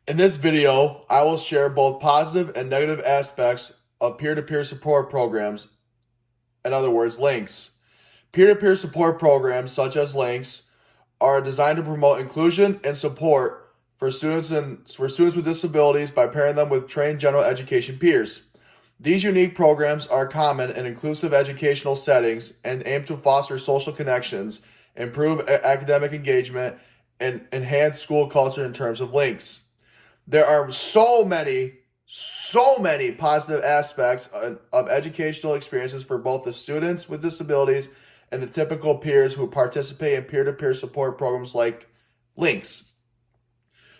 In this video, I will share both positive and negative aspects of peer-to-peer support programs, in other words, links. Peer-to-peer support programs, such as links, are designed to promote inclusion and support for students with disabilities by pairing them with trained general education peers. These unique programs are common in inclusive educational settings and aim to foster social connections, improve academic engagement, and enhance school culture in terms of links. There are so many positive aspects of educational experiences for both the students with disabilities and the typical peers who participate in peer-to-peer support programs like Links.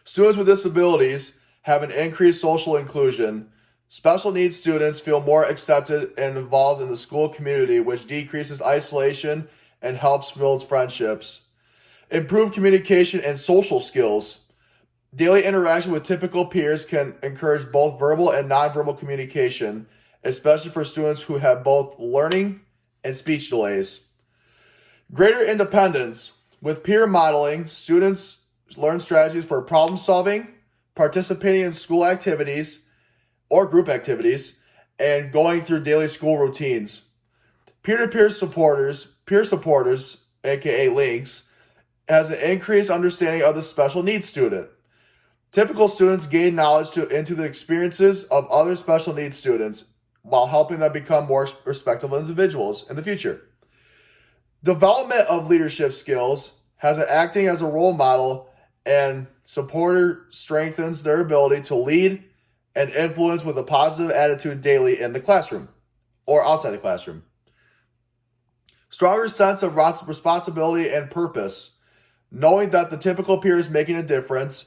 Students with disabilities have an increased social inclusion. Special needs students feel more accepted and involved in the school community, which decreases isolation and helps build friendships. Improved communication and social skills. Daily interaction with typical peers can encourage both verbal and nonverbal communication, especially for students who have both learning and speech delays. Greater independence. With peer modeling, students learn strategies for problem solving, participating in school activities or group activities, and going through daily school routines. Peer-to-peer peer supporters, aka links, has an increased understanding of the special needs student. Typical students gain knowledge into the experiences of other special needs students while helping them become more respectable individuals in the future. Development of leadership skills has an acting as a role model and supporter strengthens their ability to lead and influence with a positive attitude daily in the classroom or outside the classroom. Stronger sense of responsibility and purpose, knowing that the typical peer is making a difference,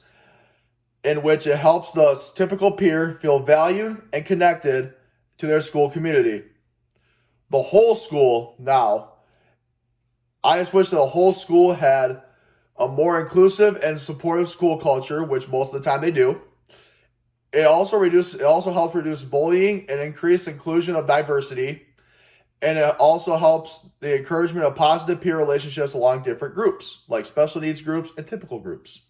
in which it helps the typical peer feel valued and connected to their school community. The whole school now, I just wish that the whole school had a more inclusive and supportive school culture, which most of the time they do. It also helps reduce bullying and increase inclusion of diversity. And it also helps the encouragement of positive peer relationships along different groups, like special needs groups and typical groups.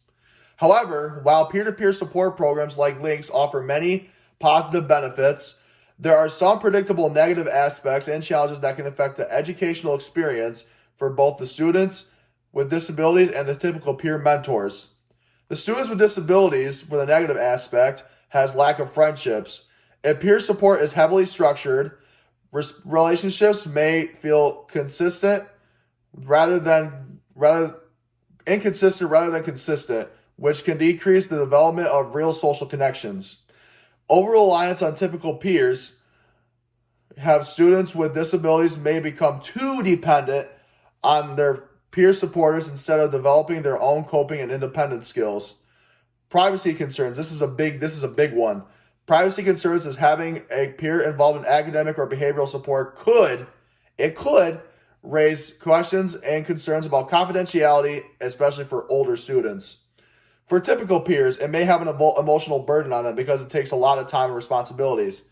However, while peer-to-peer support programs like Links offer many positive benefits, there are some predictable negative aspects and challenges that can affect the educational experience for both the students with disabilities and the typical peer mentors. The students with disabilities, for the negative aspect, has lack of friendships. If peer support is heavily structured, relationships may feel consistent rather than consistent, which can decrease the development of real social connections. Over-reliance on typical peers have students with disabilities may become too dependent on their peer supporters instead of developing their own coping and independent skills. Privacy concerns. This is a big one. Privacy concerns is having a peer involved in academic or behavioral support could raise questions and concerns about confidentiality, especially for older students. For typical peers, it may have an emotional burden on them because it takes a lot of time and responsibilities.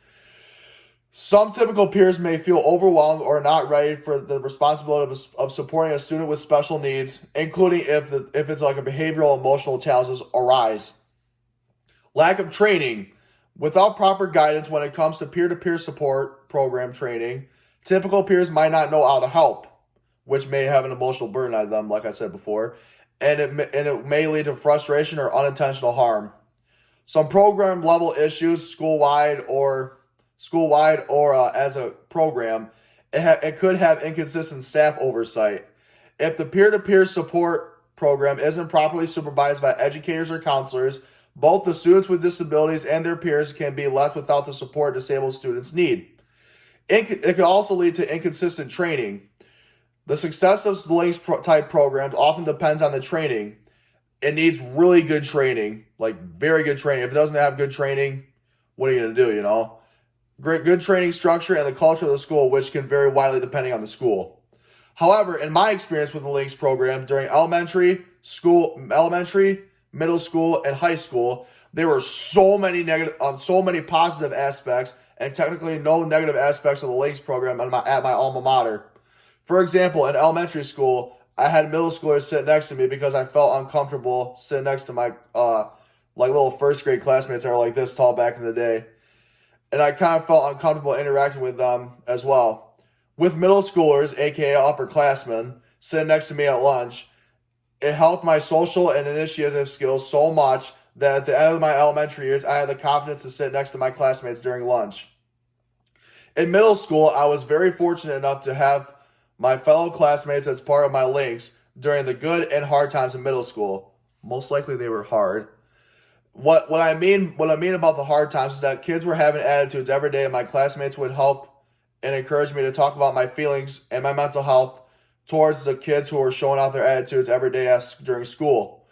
Some typical peers may feel overwhelmed or not ready for the responsibility of supporting a student with special needs, including if it's like a behavioral emotional challenges arise. Lack of training. Without proper guidance when it comes to peer-to-peer support program training, typical peers might not know how to help, which may have an emotional burden on them, like I said before. And it may lead to frustration or unintentional harm. Some program level issues, school-wide or as a program, it could have inconsistent staff oversight. If the peer-to-peer support program isn't properly supervised by educators or counselors, both the students with disabilities and their peers can be left without the support disabled students need. It could also lead to inconsistent training. The success of Links type programs often depends on the training. It needs really good training, like very good training. If it doesn't have good training, what are you going to do, you know? Good training structure and the culture of the school, which can vary widely depending on the school. However, in my experience with the Links program during elementary, middle school, and high school, there were so many positive aspects and technically no negative aspects of the Links program at my alma mater. For example, in elementary school, I had middle schoolers sit next to me because I felt uncomfortable sitting next to like little first grade classmates that were like this tall back in the day. And I kind of felt uncomfortable interacting with them as well. With middle schoolers, aka upperclassmen, sitting next to me at lunch, it helped my social and initiative skills so much that at the end of my elementary years, I had the confidence to sit next to my classmates during lunch. In middle school, I was very fortunate enough to have my fellow classmates as part of my links during the good and hard times in middle school. Most likely they were hard. What I mean about the hard times is that kids were having attitudes every day, and my classmates would help and encourage me to talk about my feelings and my mental health towards the kids who were showing out their attitudes every day during school.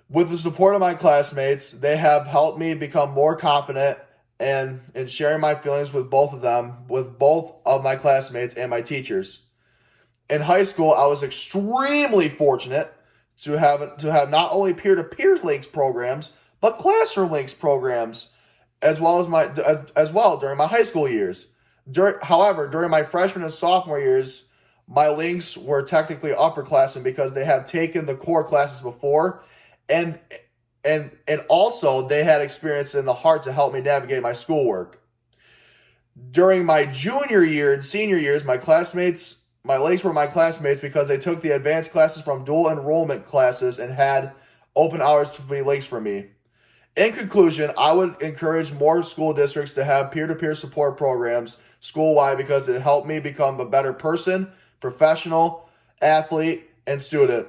With the support of my classmates, they have helped me become more confident and in sharing my feelings with both of them, with both of my classmates and my teachers. In high school, I was extremely fortunate to have not only peer-to-peer links programs, but classroom links programs, as well during my high school years. However, during my freshman and sophomore years, my links were technically upperclassmen because they have taken the core classes before, and also they had experience in the heart to help me navigate my schoolwork. During my junior year and senior years, my links were my classmates because they took the advanced classes from dual enrollment classes and had open hours to be links for me. In conclusion, I would encourage more school districts to have peer-to-peer support programs school-wide because it helped me become a better person, professional, athlete, and student.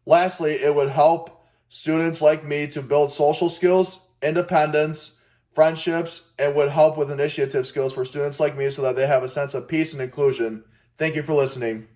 Lastly, it would help students like me to build social skills, independence, friendships, and would help with initiative skills for students like me so that they have a sense of peace and inclusion. Thank you for listening.